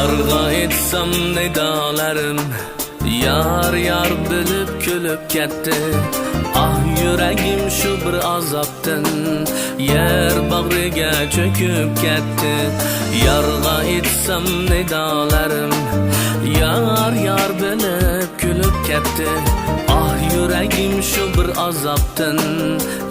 Yarga etsem nidalarım yar yar bilip külüp ketdi. Ah yüreğim şu bir azaptın yer bagriga çöküp ketdi. Yarga etsem nidalarım yar yar bilip külüp ketdi. Ah yüreğim şu bir azaptın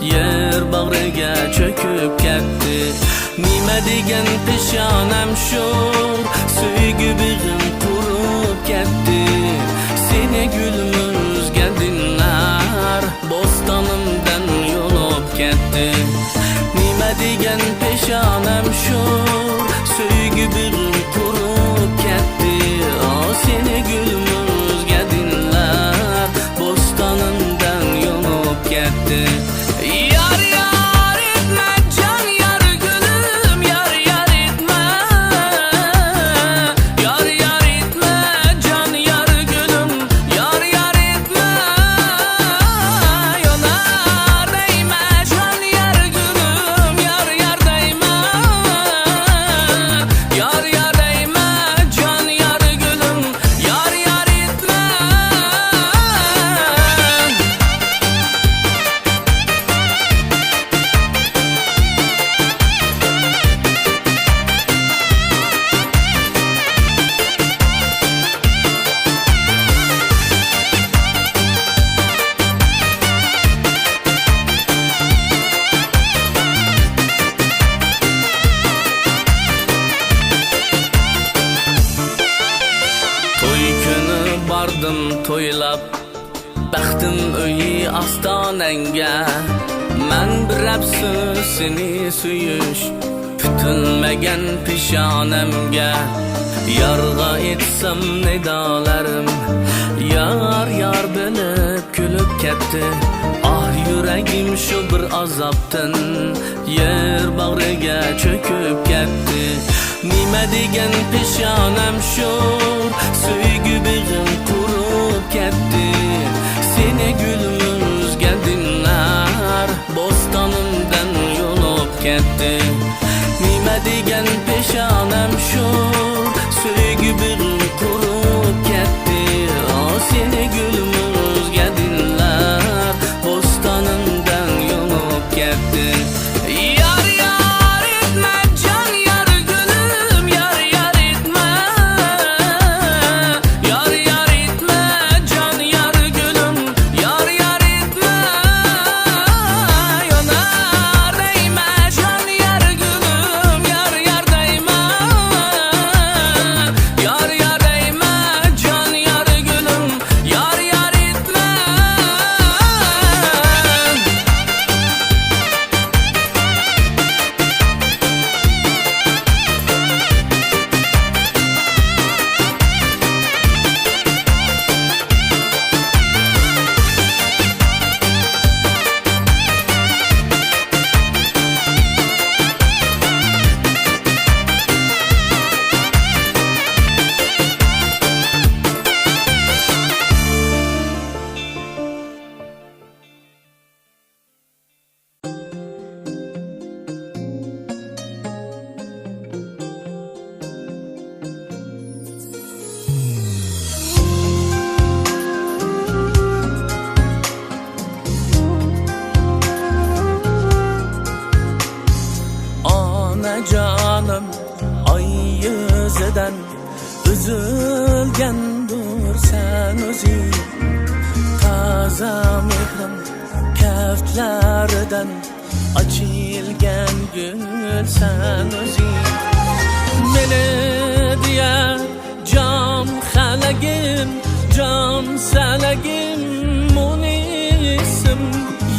yer bagriga çöküp ketdi. Nime degen pişanem şur söygü bigim kurup ketdi. Seni gülümüzge dinler bostanımdan yolup ketdi. Nime degen pişanem şur söygü bigim kurup ketdi. Seni gülümüzge dinler bostanımdan yolup ketdi. Yar yar etme can yar gülüm yar yar etme. Yar yar etme can yar gülüm yar yar etme. Yanar değme can yar gülüm yar yar değme. Yar yar değme can yar gülüm yar yar etme. Toy günü bardım toylap baxtim öyi astananga. Men bir absız seni suyuş kütülmegen pişanemga. Yarga etsem nidalarım yar yar bilip külüp ketdi. Ah yüreğim şu bir azaptın yer bagriga çöküp ketdi. Nime degen pişanem şur söygü bigim kurup ketdi. Seni gülümüzge dinler bostanımdan yolup ketdi. Nime degen pişanem şur söygü bigim kurup ketdi. Seni gülümüzge dinler bostanımdan yolup ketdi. Yar yar etme can yar gülüm yar yar etme. Yar yar etme can yar gülüm yar yar etme. Yanar değme can yar gülüm yar yar değme. Yar yar değme can yar gülüm yar yar etme. Ana canım ay yüzüden üzülgendur sen özü. Taza mehrim keftlerinden açılgen gül sen özü. Mene diye can halagim can salagim munisim.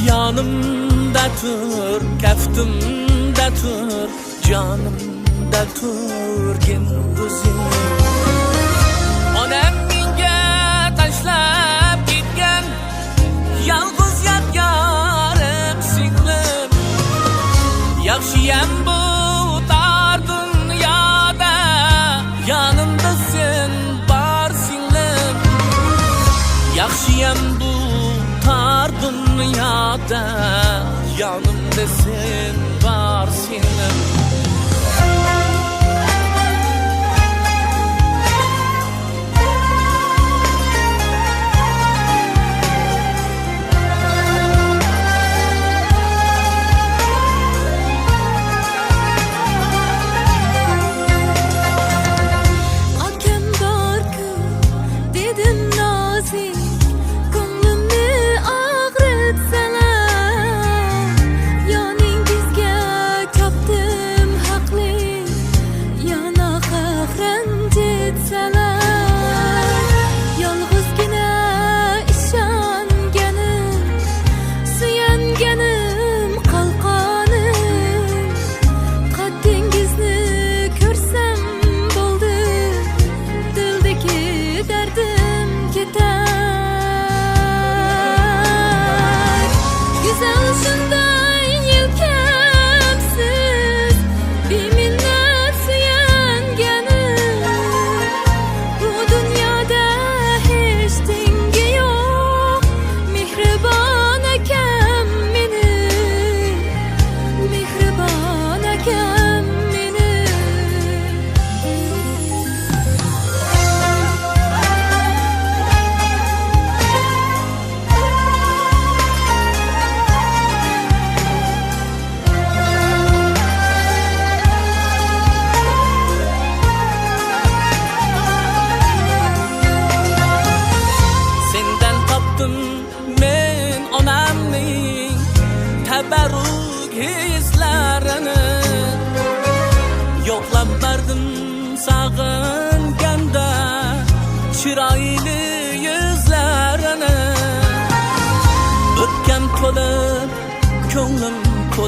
Yanımda tur keftimde tur canımda tur gündüzüm. Onam minge taşlap gitgen yalnız yat yarım singlim. Yaxşıyam bu tar dünyada yanımda sen bar singlim. Yaxşıyam bu tar dünyada yanımda sen var singlim.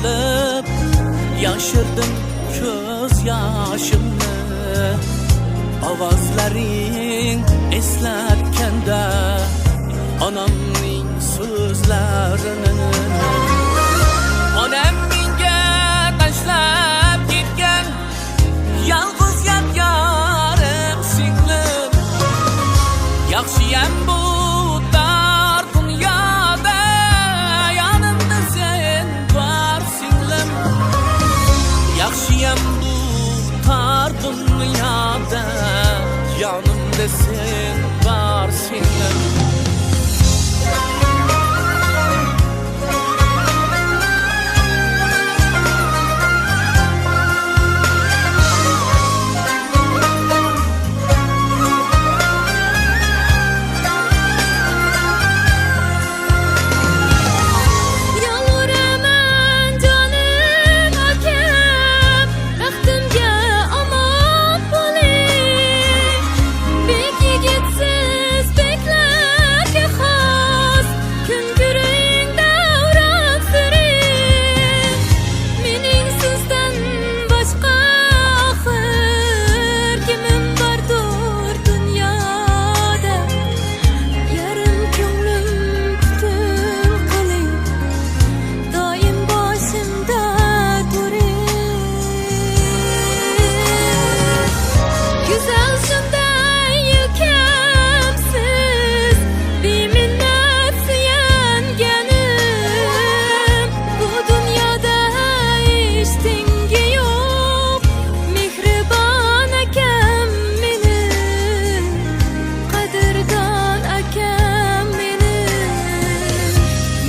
olup yaşırdım göz yaşımı. Avazlaring eslarkanda anamning so'zlarini. Onam menga tashlab ketgan yolg'iz yarim singlim. Yaxshiyam bu dar dunyoda yonimda sen bor singlim. Yaxshiyam bu dar dunyoda yonimda sen bor singlim.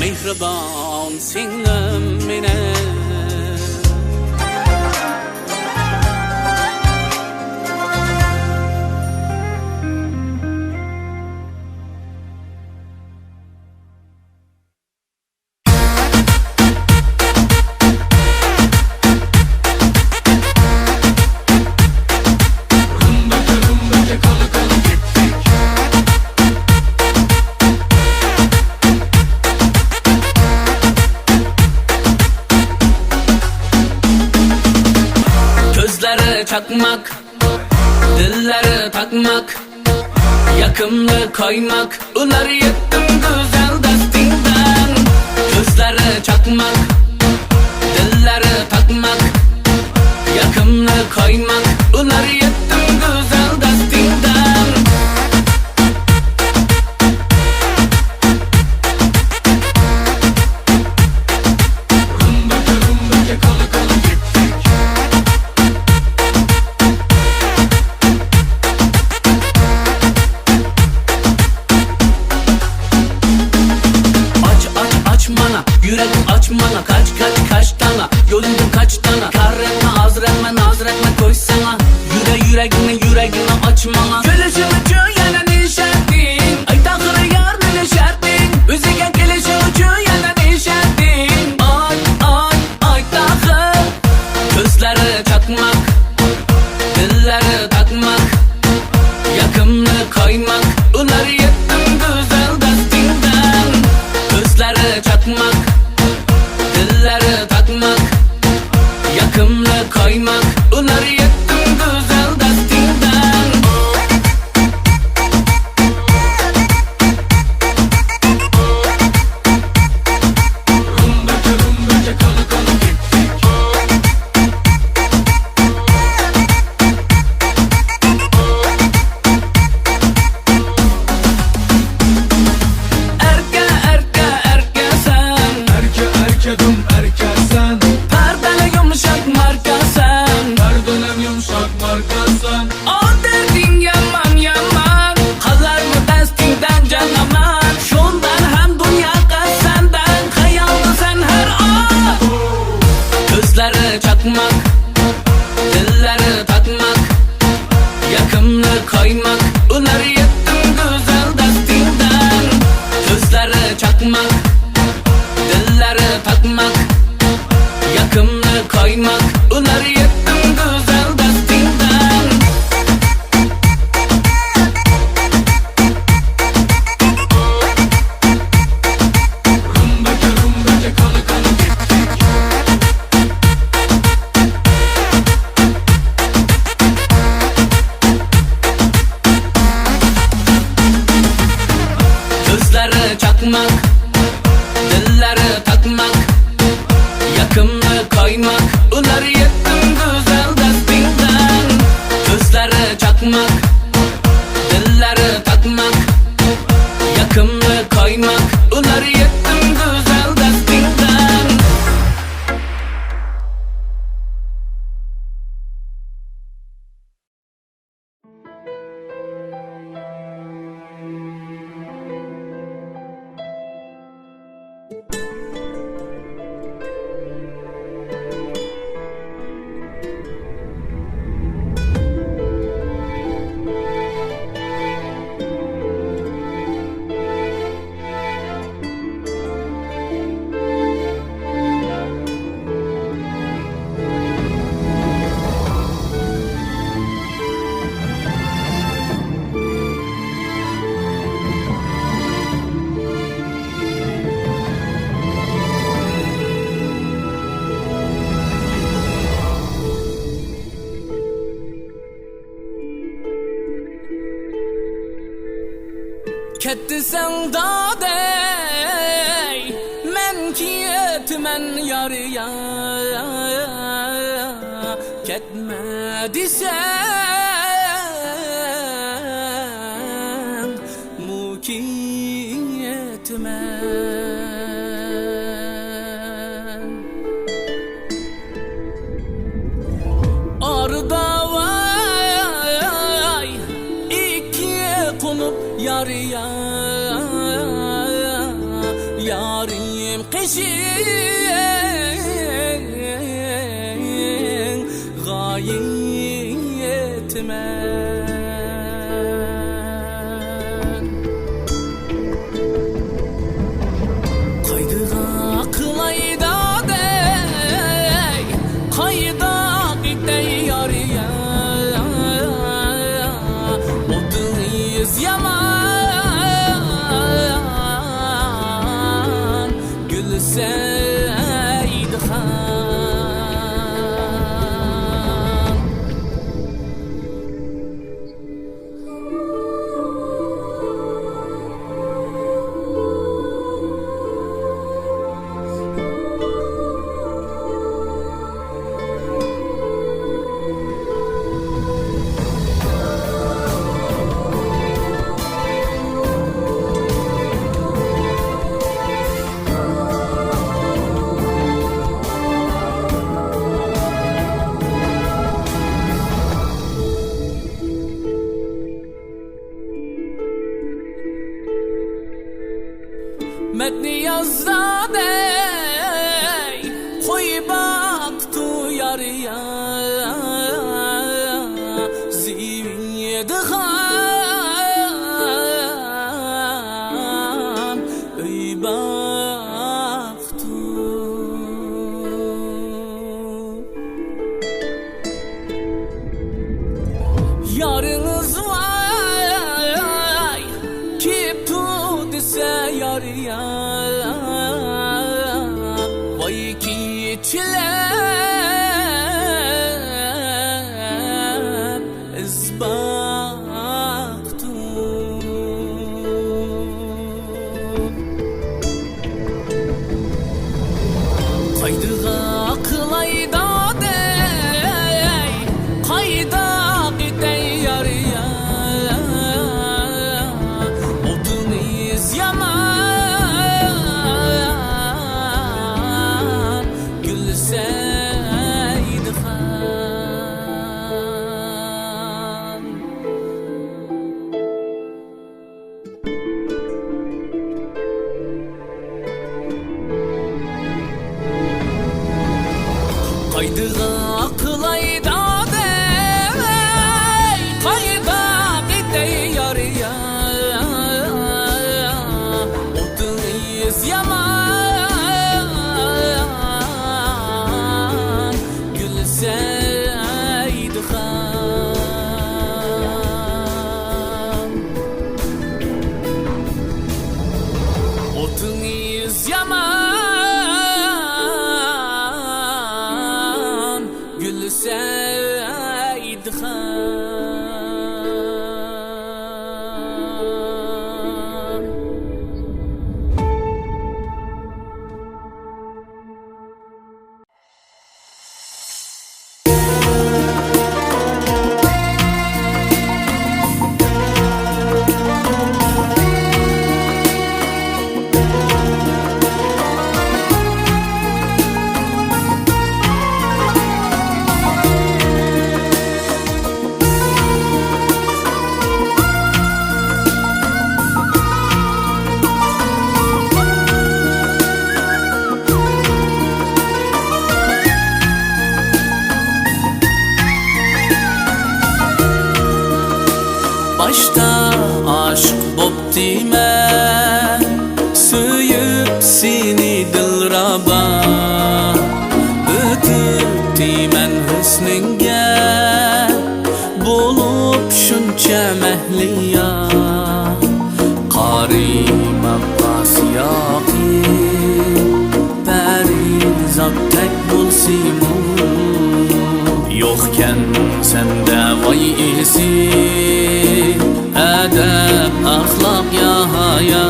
Mehribon singlim mening. Çakmak, dillere takmak, yakımlı koymak, ular yettim güzel destingden. Gözlere çakmak, dillere takmak, yakımlı koymak, ular yettim güzel destingden. Yüreğim açmana, çakmak, dilleri takmak, yakınlığı koymak, ular yettim güzel destingden. Gözleri çakmak, dilleri takmak, yakınlığı koymak, ular yettim güzel destingden. Ketdisen dadey, men ketmen yarıya. Ketme disen, mukiyetmen. Arda vay, iki konup yarıya. Yarim kışın gayetmen. Kaydığa kılayda dey, kayda gitey yarıya. Otuz yaman gülseydi han. Metni yazda dey, koy baktı yarıya. Zivin yedi han, öy baktı. Yarınız vay, ki tu dese yarıya. aşık bo'ptiman, söyüp seni dilraba. O'tibdiman husningga, bo'lib shuncha mahliya. Qari Maqqos yoki parizodek bo'lsimu, yo'qkan senda voy esi, adab axloq ya haya.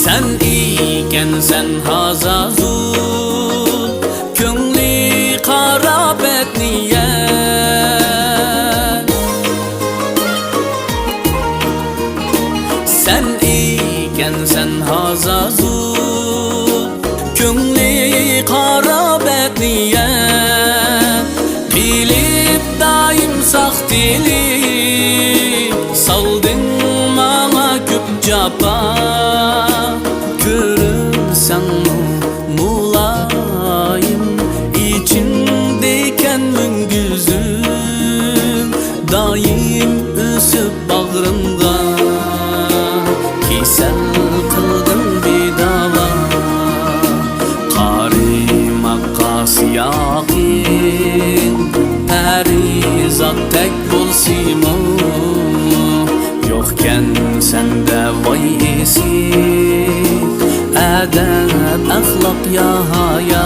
Sen ekansan hazazul, ko'ngli qarabet niyat. Sen ekansan hazazul, ko'ngli qarabet niyat. Bilib daim saxtilik, solding manga ko'p japa. Görürsen mulayim, içindeyken müngüzüm, daim üsüp bağrımda. Kisel kıldım bir dava, Qari Maqqos yokin parizod tek bo'lsimu, yo'qkan senda voy esi, adab axloq ya haya.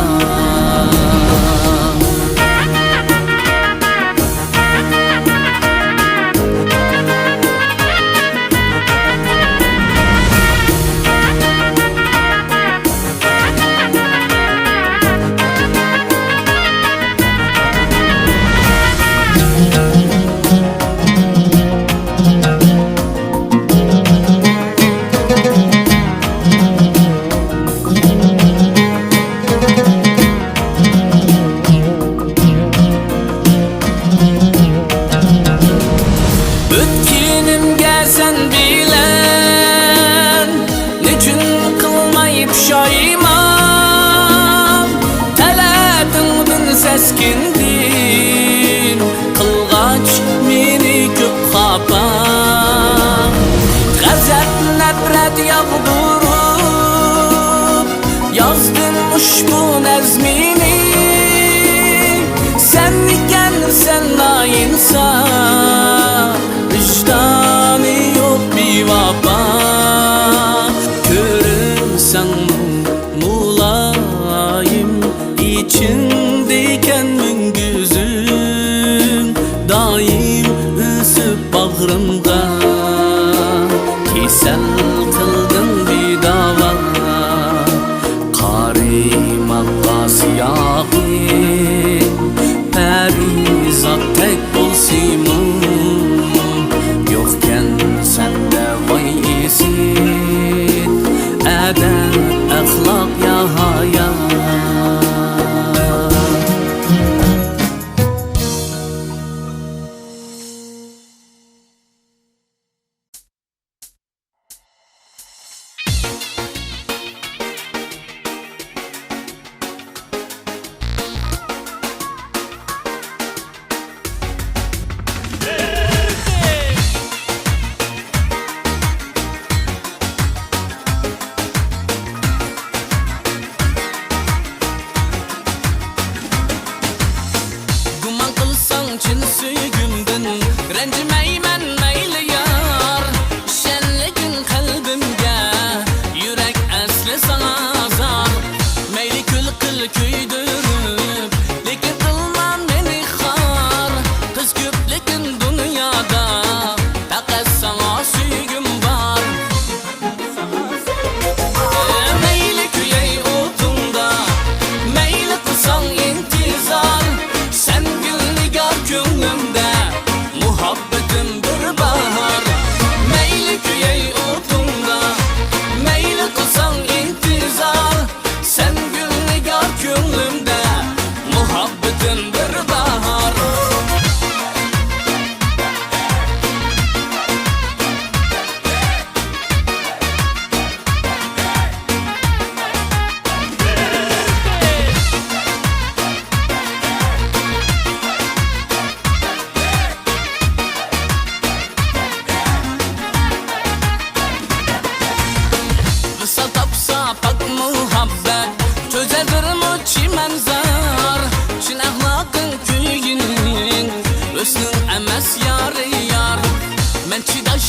Sen bilen, niçin kılmayıp şayman, taladingdin seskindin, kılgaç meni köp xafa. G'azab nafrat yağdırıp, yazdın ushbu nazmini. Sen ekansan noinsof, vicdani yok bir vapa. Görürsen mulayim, içindeyken müngüzüm, daim üsüp bağrımda. Kisel kıldın bir dava, Qari Maqqos yokin parizod tek bo'lsimu, yo'qkan senda voy esi, adab axloq ya haya.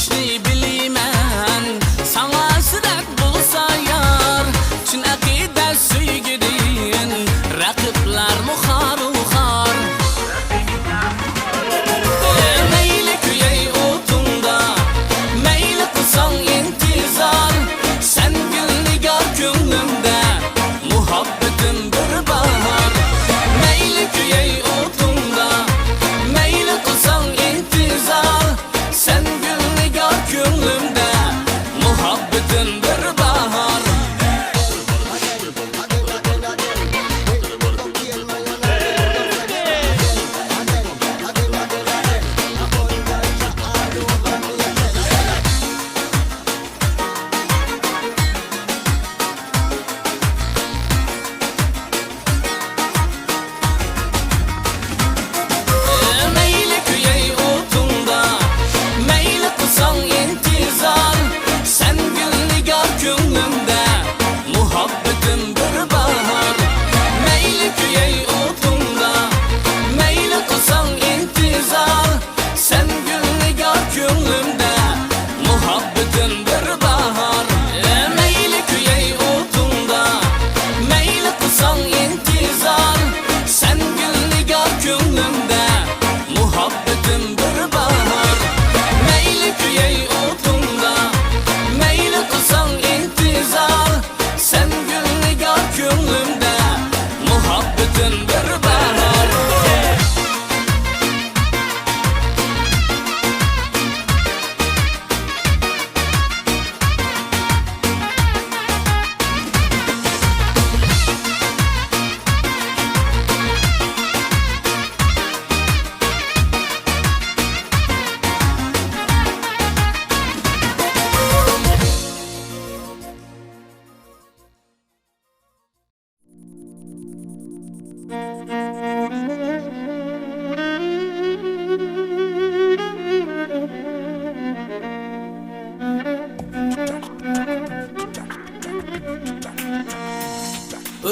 sevishni biliyman. Sana hasrat bo'lsa yor, chin aqida suygidin, raqiblar muxor uxor. Mayli kuyay o'tunda, mayli qilsang intizor, sen gulnigar ko'nglimda, muhabbatim bir bahor. Mayli kuyay o'tunda, mayli qilsang intizor, sen gulnigar ko'nglimda, muhabbatim bir bahor. Mayli kuyay o'tunda, mayli qilsang intizor, sen gulnigar ko'nglimda, muhabbatim bir bahor. Mayli kuyay o'tunda, mayli qilsang intizor, sen gulnigar ko'nglimda, muhabbatim bir bahor. Mayli kuyay o'tunda, mayli qilsang intizor, sen gulnigar ko'nglimda, muhabbatim bir bahor. Mayli kuyay o'tunda, mayli qilsang intizor, sen gulnigar ko'nglimda, muhabbatim bir bahor.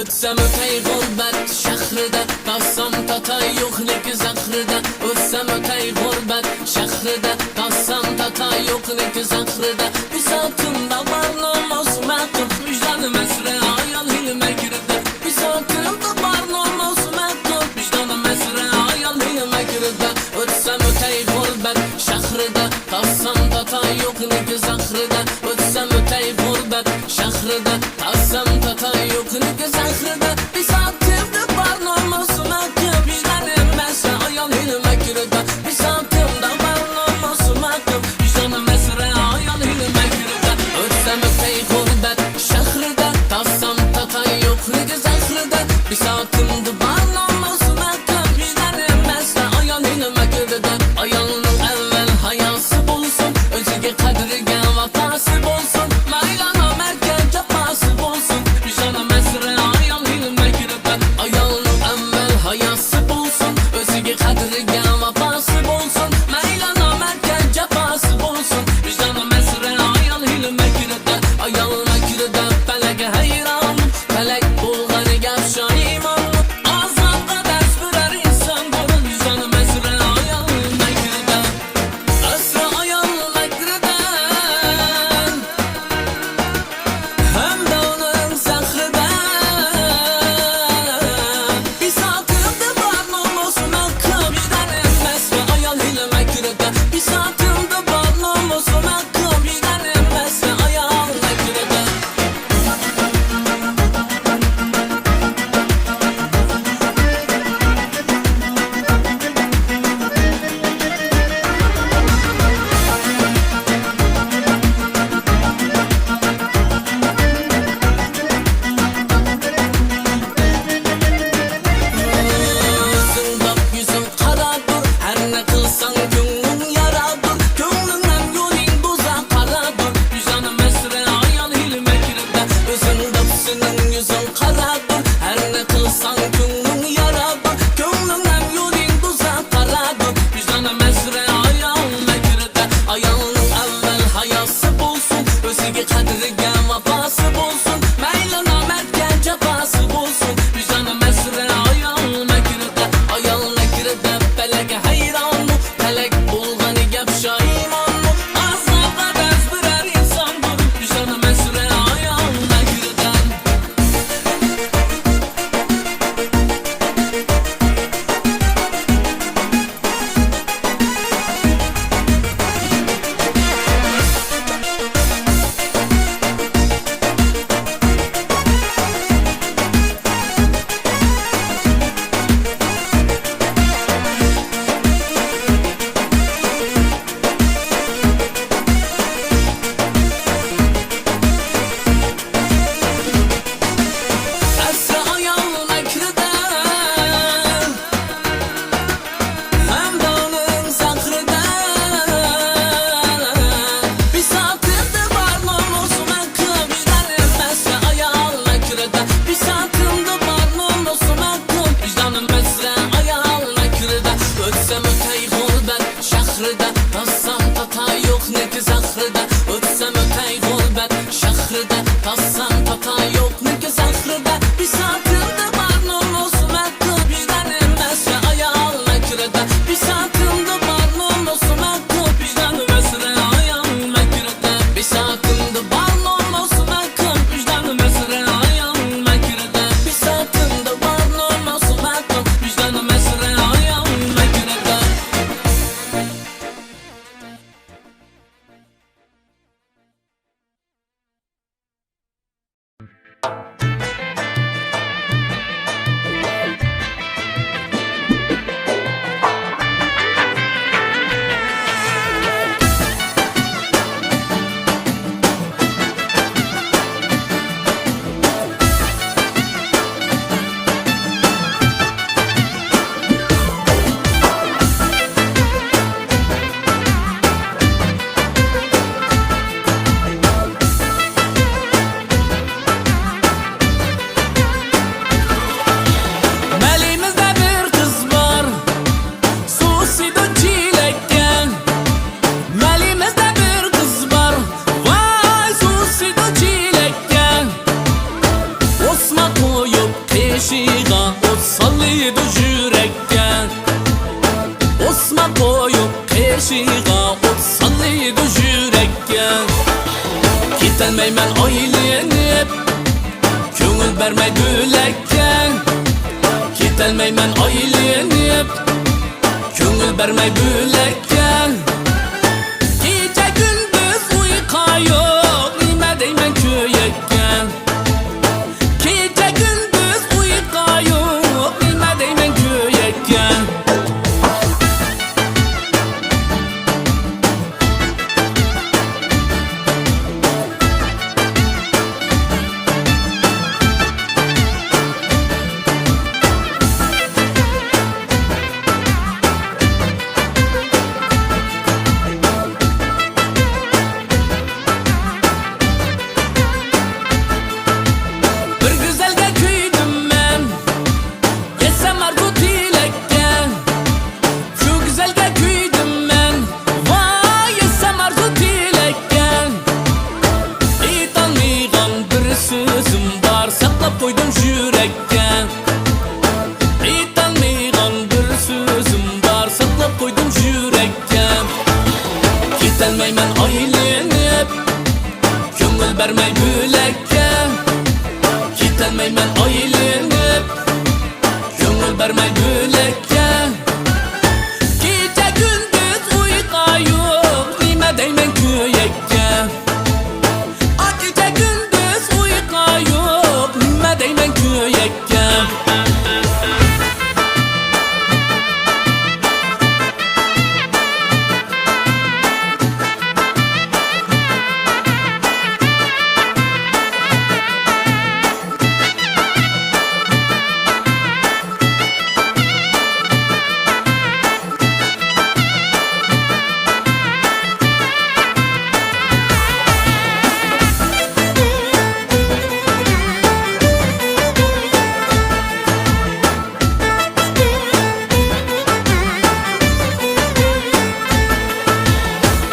O'tsam o'tay g'urbat shahrida, tossam tatay yo'qlik zahrida. O'tsam o'tay g'urbat shahrida, tossam tatay yo'qlik zahrida. Bisotimda bor namoz maqum, vicdonim asra ayol hilma kirdi. Bisotimda bor namoz maqum, vicdonim asra ayol hilma kirdi. O'tsam o'tay g'urbat shahrida, tossam tatay yo'qlik zahrida. O'tsam o'tay g'urbat shahrida, tossam tatay yo'qlik zahrida. Bisotimda bor namoz maqum, vicdonim asra ayol hilma kirdi. Bisotimda bor namoz maqum, vicdonim asra ayol hilma kirdi. O'tsam o'tay g'urbat shahrida, tossam tatay yo'qlik zahrida. Bisotimda bor namoz maqum, vicdonim asra ayol hilma kirdi. Ayolning avval hayosi bo'lsin, o'ziga qadriga vafosi bo'lsin. Mayli nomardga jafosi bo'lsin, vicdonim asra ayol hilma kirdi. Ayolning avval hayosi bo'lsin, o'ziga qadriga vafosi bo'lsin. Mayli nomardga jafosi bo'lsin, vicdonim asra ayol hilma kirdi. Ayolma kirdi falak hayron, falak bo'lganiga shoimon. Azobda dars berar inson bo'lib, vicdonim asra ayol hilma kirdi. Asra ayol makridan, hamda uning zahridan. Bisotimda bor namoz maqum, vicdonim asra ayol hilma kirdi. Bisotimda bor namoz maqum, vicdonim asra ayol hilma kirdi. O'zing bak yuzing qaradur, har ne qilsang ko'ngling yaradur. Ko'nglingdan yo'ling bo'za qaradur, vicdonim asra ayol hilma kirdi. O'zing bak sening yuzing qaradur, har ne qilsang ko'ngling yaradur. Ko'nglingdan yo'ling bo'za qaradur, vicdonim asra ayol hilma kirdi. Ayolning avval hayosi bo'lsin, o'ziga qadriga vafosi bo'lsin. Mayli nomardga jafosi bo'lsin, vicdonim asra ayol hilma kirdi. Ayolma kirdi falak hayron, falak bo'lganiga shoimon. Azobda şahrida O'tsam o'tay g'urbat shahrida Tossam totay yo'qniki zahrida Bir soatimda barnom o'smat ko'p Vicdan emas ya ayol makrida Bir soatimda barnom o'smat ko'p Vicdan emas ya ayol makrida Bir soatimda barnom o'smat ko'p Vicdan emas ya ayol makrida Bir soatimda barnom o'smat ko'p Vicdan emas ya ayol makrida Malimizda bir qiz bor Suvsida chilakkan Malimizda bir qiz bor Voy suvsida chilakkan O'sma qo'yib qishig'a o't soliydi yurakka O'sma qo'yib qishig'a o't soliydi yurakka Ketolmayman oylanib Ko'ngil bermay bo'lakka Ketolmayman oylanib Ko'ngil bermay bo'lakka Kecha kunduz uyqu yo'q Nima deyman ko'yakka Kecha kunduz uyqu yo'q Nima deyman ko'yakka Bir güzelga kuydim men Yetsam arzu tilakka Shu güzelga kuydim men Voy yetsam arzu tilakka Aytolmaygan bir so'zim bor Saqlab qo'ydim yurakka Aytolmaygan bir so'zim bor Saqlab qo'ydim yurakka Ketolmayman oylanib Ko'ngil bermay bo'lakka Ketolmayman oylanib Ko'ngil bermay bo'lakka Kecha kunduz uyqu yo'q Nima deyman ko'yakka Kecha kunduz uyqu yo'q Nima deyman ko'yakka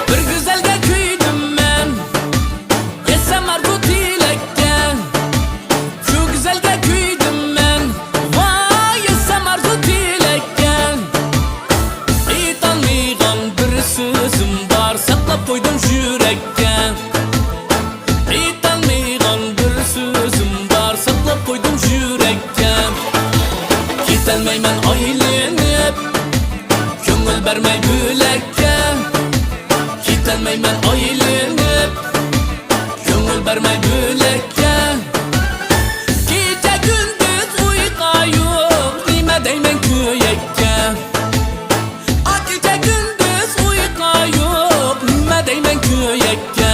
Bir güzelga kuydim men Yetsam arzu tilakka Shu güzelga kuydim men Voy yetsam arzu tilakka Aytolmaygan bir so'zim bor Saqlab qo'ydim yurakka Aytolmaygan bir so'zim bor Saqlab qo'ydim yurakka Ketolmayman oylanib Ko'ngil bermay bo'lakka Ketolmayman oylanib Ko'ngil bermay bo'lakka Kecha kunduz uyqu yo'q Nima deyman ko'yakka Kecha kunduz uyqu yo'q Nima deyman ko'yakka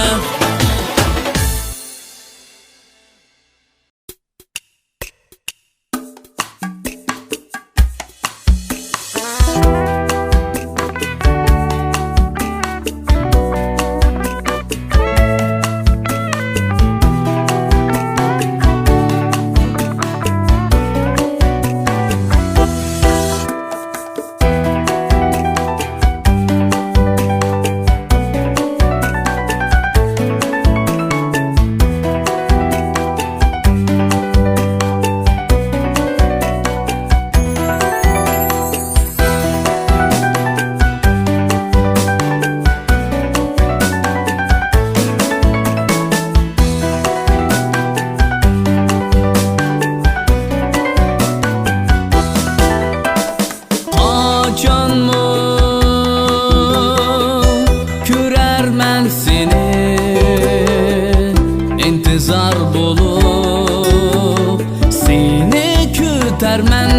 intizar bulup seni kütermen.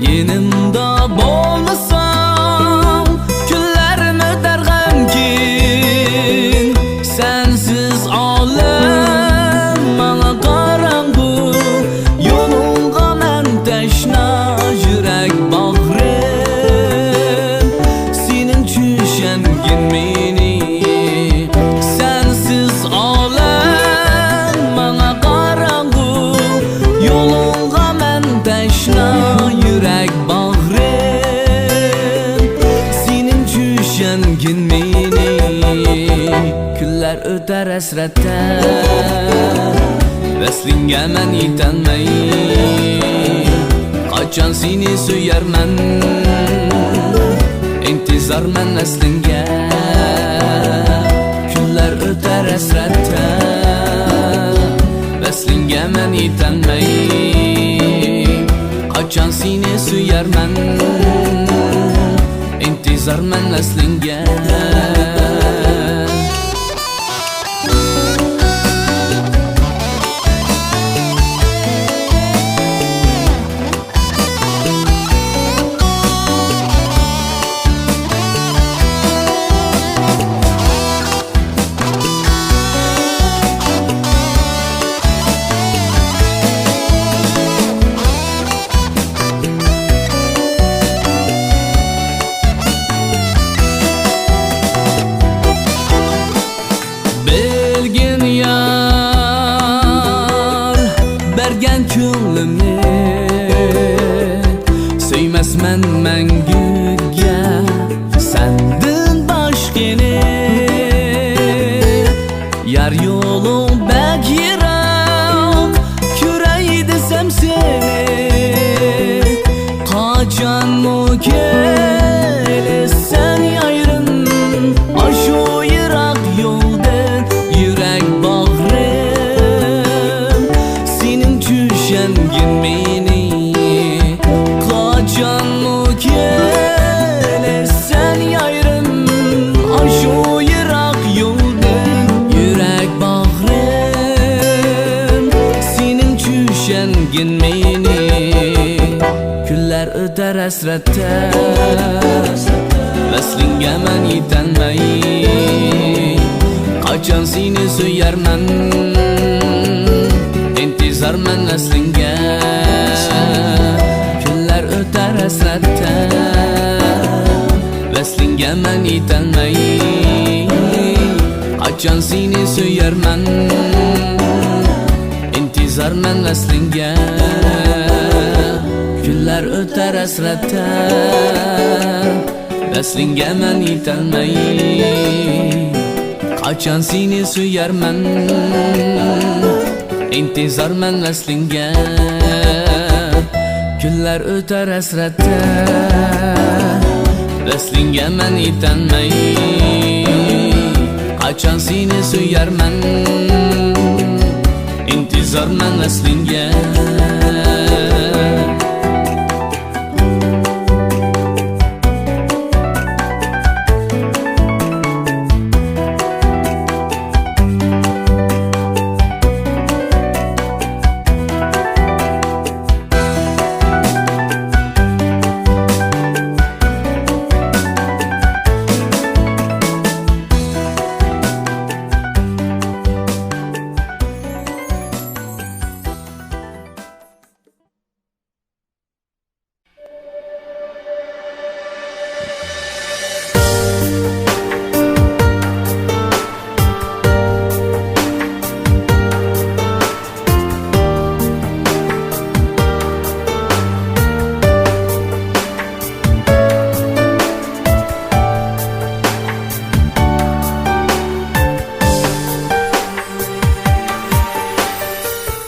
Yenimda bolmasam günlerim öter g'amgin. Sensiz alem bana karangu, yolunga men teşna yürek bağrım. Senin düşengin meni, sensiz alem bana karangu, yolunga men teşna yürek bağrım. Senin düşengin meni, günler öter esrette. Veslinge men yitenmey, kaçan seni söyermen. İntizar men neslinge, günler öter esrette. Veslinge men yitenmey, kaçan seni söyermen. İntizar men neslinge. Belgin yar bergen ko'nglimni, söymesmen mengüge sendin başkeni. Yar yolun bek yirak, küreği desem seni. Kaçan mı gelesen yayrın, aşu yirak yoldan yürek bağrım. Senin düşengin meni, kaçan mı gelesen yayrın, aşu yirak yoldan yürek bağrım. Senin düşengin meni, günler öter esrette. Veslinge men yitenmey, kaçan seni söyermen. İntizar men neslinge, günler öter esrette. Veslinge men yitenmey, kaçan seni söyermen. İntizar men neslinge, günler öter esrette. Veslinge men yitenmey, kaçan seni söyermen. İntizar men neslinge, günler öter esrette. Veslinge men yitenmey, kaçan seni söyermen. İntizar men neslinge.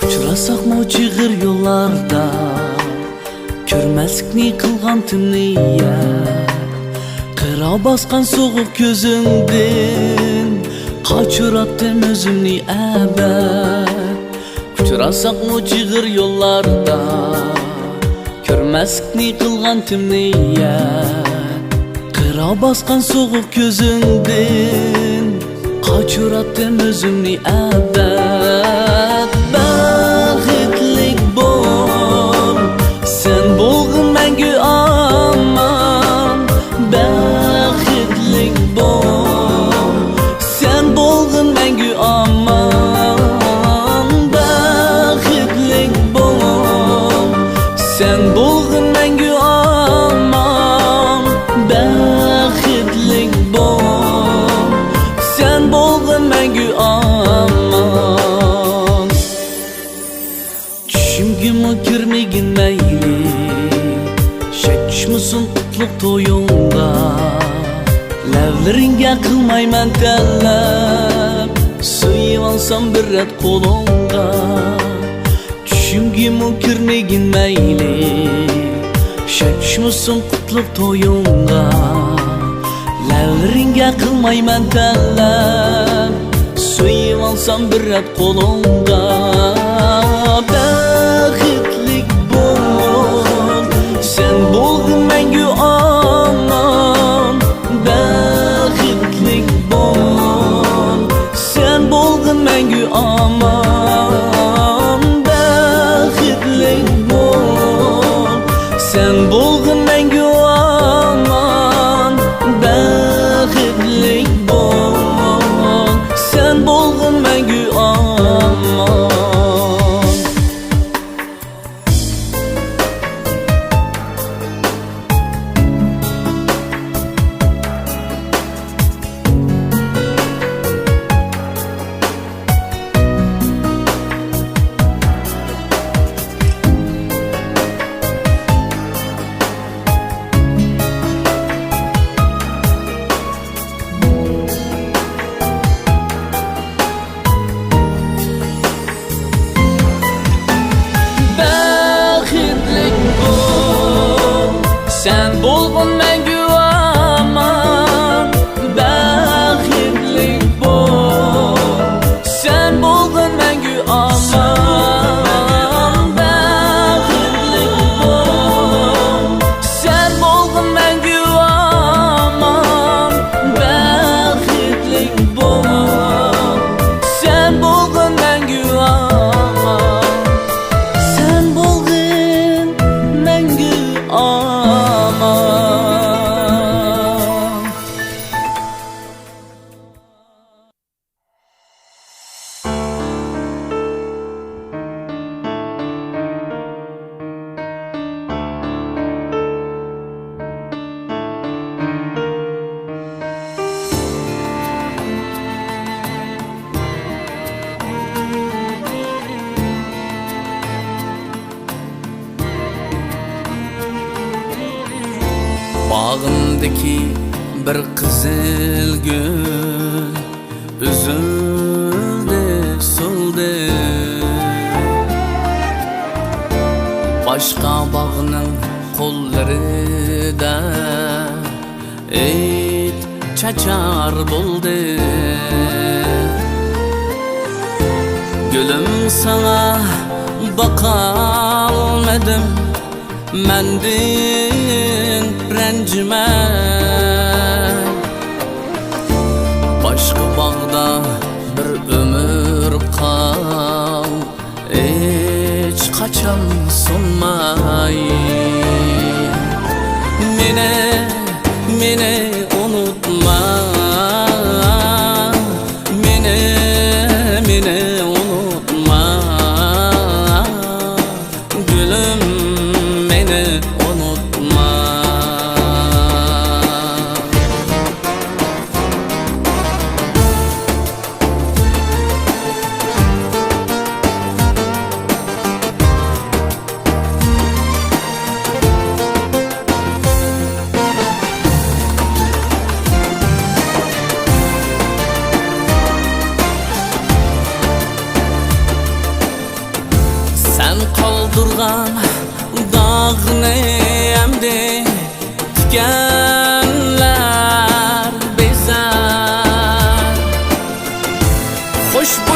Uçrasak çığır yollarda, körmezlikni kılgan tümniye. Kıra baskan soğuk gözündün, kaçırattım özümni ebed. Uçrasak çığır yollarda, körmezlikni kılgan tümniye. Kıra baskan soğuk gözündün, qochiratdim o'zimni abad. Baxtlik bo'l, sen bo'lg'in mangu omon. Baxtlik bo'l, sen bo'lg'in mangu omon. Baxtlik bo'l, sen bo'lg'in mangu omon. Baxtlik bo'l, sen bo'lg'in mangu omon. Tushimga kirmagin mayli, shakishmisin qutlug' to'yingda. Lavlaringga qilmayman tanlab, suyib olsam bir rat qo'lingga. Tushimga kirmagin mayli, shakishmisin qutlug' to'yingda. Lavlaringga qilmayman tanlab, suyib olsam bir rat qo'lingga. Baxtlik bo'l, sen bo'lg'in mangu omon. Baxtlik bo'l, sen bo'lg'in mangu omon. Baxtlik bo'l, sen bo'lg'in mangu omon. Baxtlik bo'l, sen bo'lg'in mangu omon. Baxtlik bo'l, sen bo'lg'in mangu omon. Baxtlik bo'l, sen bo'lg'in mangu omon. Baxtlik bo'l, sen bo'lg'in mangu omon. Baxtlik bo'l, sen bo'lg'in mangu omon. Sen bo'lg'in mangu omon. Bağımdaki bir kızıl gül üzüldü, soldu. Başka bağının kolları da et çaçar buldu. Gülüm sana bakalmadım, mendin rencime. Başka bağda bir ömür kal, hiç kaçan sunmay. Mene unutma, mene unutma. Gülüm beni unutma. Sen kaldırgan dağını emdi, dikenler bezer. Hoş bu